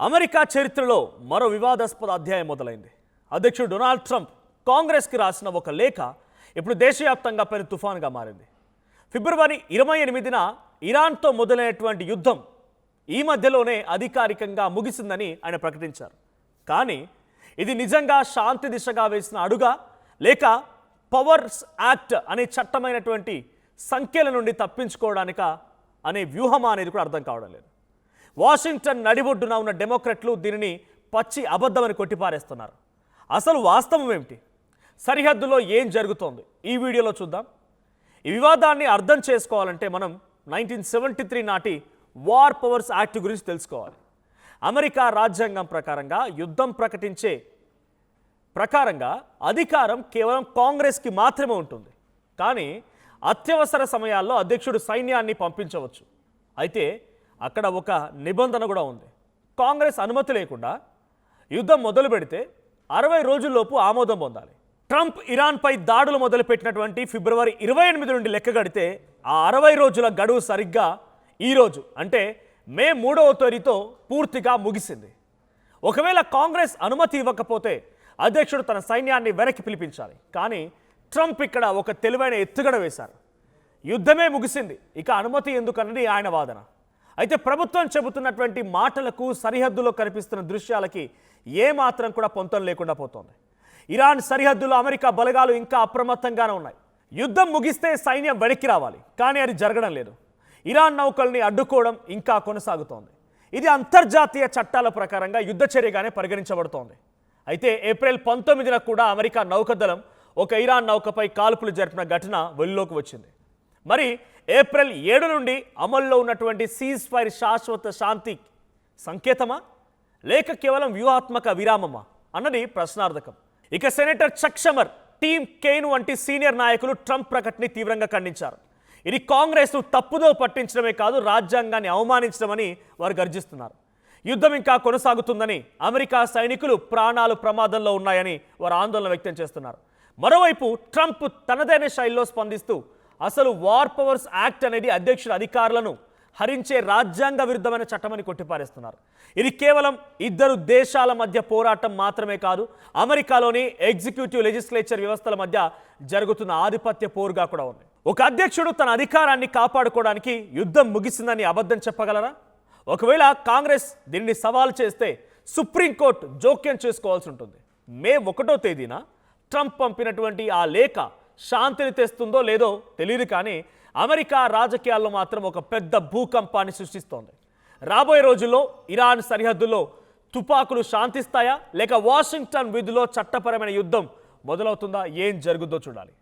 America చరిత్రలో మరో వివాదాస్పద అధ్యాయం మొదలైంది. అధ్యక్షుడు డొనాల్డ్ ట్రంప్ కాంగ్రెస్కి రాసిన ఒక లేఖ ఇప్పుడు దేశవ్యాప్తంగా పెను తుఫానుగా మారింది. ఫిబ్రవరి 28న ఇరాన్తో మొదలైనటువంటి యుద్ధం ఈ మధ్యలోనే అధికారికంగా ముగిసిందని ఆయన ప్రకటించారు. కానీ ఇది నిజంగా శాంతి దిశగా వేసిన అడుగా లేక పవర్స్ యాక్ట్ అనే చట్టమైనటువంటి సంఖ్యల నుండి తప్పించుకోవడానిక అనే వ్యూహమా అనేది కూడా అర్థం కావడం లేదు. వాషింగ్టన్ నడిబొడ్డున ఉన్న డెమోక్రట్లు దీనిని పచ్చి అబద్ధమని కొట్టిపారేస్తున్నారు. అసలు వాస్తవం ఏమిటి? సరిహద్దులో ఏం జరుగుతోంది? ఈ వీడియోలో చూద్దాం. ఈ వివాదాన్ని అర్థం చేసుకోవాలంటే మనం 1973 నాటి వార్ పవర్స్ యాక్ట్ గురించి తెలుసుకోవాలి. అమెరికా రాజ్యాంగం ప్రకారంగా యుద్ధం ప్రకటించే ప్రకారంగా అధికారం కేవలం కాంగ్రెస్కి మాత్రమే ఉంటుంది. కానీ అత్యవసర సమయాల్లో అధ్యక్షుడు సైన్యాన్ని పంపించవచ్చు. అయితే అక్కడ ఒక నిబంధన కూడా ఉంది. కాంగ్రెస్ అనుమతి లేకుండా యుద్ధం మొదలు పెడితే 60 రోజుల్లోపు ఆమోదం పొందాలి. ట్రంప్ ఇరాన్పై దాడులు మొదలుపెట్టినటువంటి ఫిబ్రవరి 28 నుండి లెక్కగడితే ఆ 60 రోజుల గడువు సరిగ్గా ఈరోజు అంటే మే 3వ తేదీతో పూర్తిగా ముగిసింది. ఒకవేళ కాంగ్రెస్ అనుమతి ఇవ్వకపోతే అధ్యక్షుడు తన సైన్యాన్ని వెనక్కి పిలిపించాలి. కానీ ట్రంప్ ఇక్కడ ఒక తెలివైన ఎత్తుగడ వేశారు. యుద్ధమే ముగిసింది, ఇక అనుమతి ఎందుకన్నది ఆయన వాదన. అయితే ప్రభుత్వం చెబుతున్నటువంటి మాటలకు సరిహద్దులో కనిపిస్తున్న దృశ్యాలకి ఏమాత్రం కూడా పొంతం లేకుండా పోతోంది. ఇరాన్ సరిహద్దులో అమెరికా బలగాలు ఇంకా అప్రమత్తంగానే ఉన్నాయి. యుద్ధం ముగిస్తే సైన్యం వెనక్కి రావాలి, కానీ అది జరగడం లేదు. ఇరాన్ నౌకల్ని అడ్డుకోవడం ఇంకా కొనసాగుతోంది. ఇది అంతర్జాతీయ చట్టాల ప్రకారంగా యుద్ధ చర్యగానే పరిగణించబడుతోంది. అయితే ఏప్రిల్ 19న కూడా అమెరికా నౌకాదళం ఒక ఇరాన్ నౌకపై కాల్పులు జరిపిన ఘటన వెలుగులోకి వచ్చింది. మరి ఏప్రిల్ 7 నుండి అమల్లో ఉన్నటువంటి సీజ్ ఫైర్ శాశ్వత శాంతి సంకేతమా లేక కేవలం వ్యూహాత్మక విరామమా అన్నది ప్రశ్నార్థకం. ఇక సెనేటర్ చక్ షమర్, టీమ్ కేన్ వంటి సీనియర్ నాయకులు ట్రంప్ ప్రకటనని తీవ్రంగా ఖండించారు. ఇది కాంగ్రెస్ను తప్పుదో పట్టించడమే కాదు, రాజ్యాంగాన్ని అవమానించడమని వారు గర్జిస్తున్నారు. యుద్ధం ఇంకా కొనసాగుతుందని, అమెరికా సైనికులు ప్రాణాలు ప్రమాదంలో ఉన్నాయని వారు ఆందోళన వ్యక్తం చేస్తున్నారు. మరోవైపు ట్రంప్ తనదైన శైలిలో స్పందిస్తూ అసలు వార్ పవర్స్ యాక్ట్ అనేది అధ్యక్షుడి అధికారులను హరించే రాజ్యాంగ విరుద్ధమైన చట్టమని కొట్టిపారేస్తున్నారు. ఇది కేవలం ఇద్దరు దేశాల మధ్య పోరాటం మాత్రమే కాదు, అమెరికాలోని ఎగ్జిక్యూటివ్ లెజిస్లేచర్ వ్యవస్థల మధ్య జరుగుతున్న ఆధిపత్య పోరుగా కూడా ఉంది. ఒక అధ్యక్షుడు తన అధికారాన్ని కాపాడుకోవడానికి యుద్ధం ముగిసిందని అబద్ధం చెప్పగలరా? ఒకవేళ కాంగ్రెస్ దీన్ని సవాల్ చేస్తే సుప్రీంకోర్టు జోక్యం చేసుకోవాల్సి ఉంటుంది. మే 1వ తేదీన ట్రంప్ పంపినటువంటి ఆ లేఖ శాంతిని తెస్తుందో లేదో తెలియదు, కానీ అమెరికా రాజకీయాల్లో మాత్రం ఒక పెద్ద భూకంపాన్ని సృష్టిస్తోంది. రాబోయే రోజుల్లో ఇరాన్ సరిహద్దుల్లో తుపాకులు శాంతిస్తాయా లేక వాషింగ్టన్ వీధిలో చట్టపరమైన యుద్ధం మొదలవుతుందా? ఏం జరుగుతుందో చూడాలి.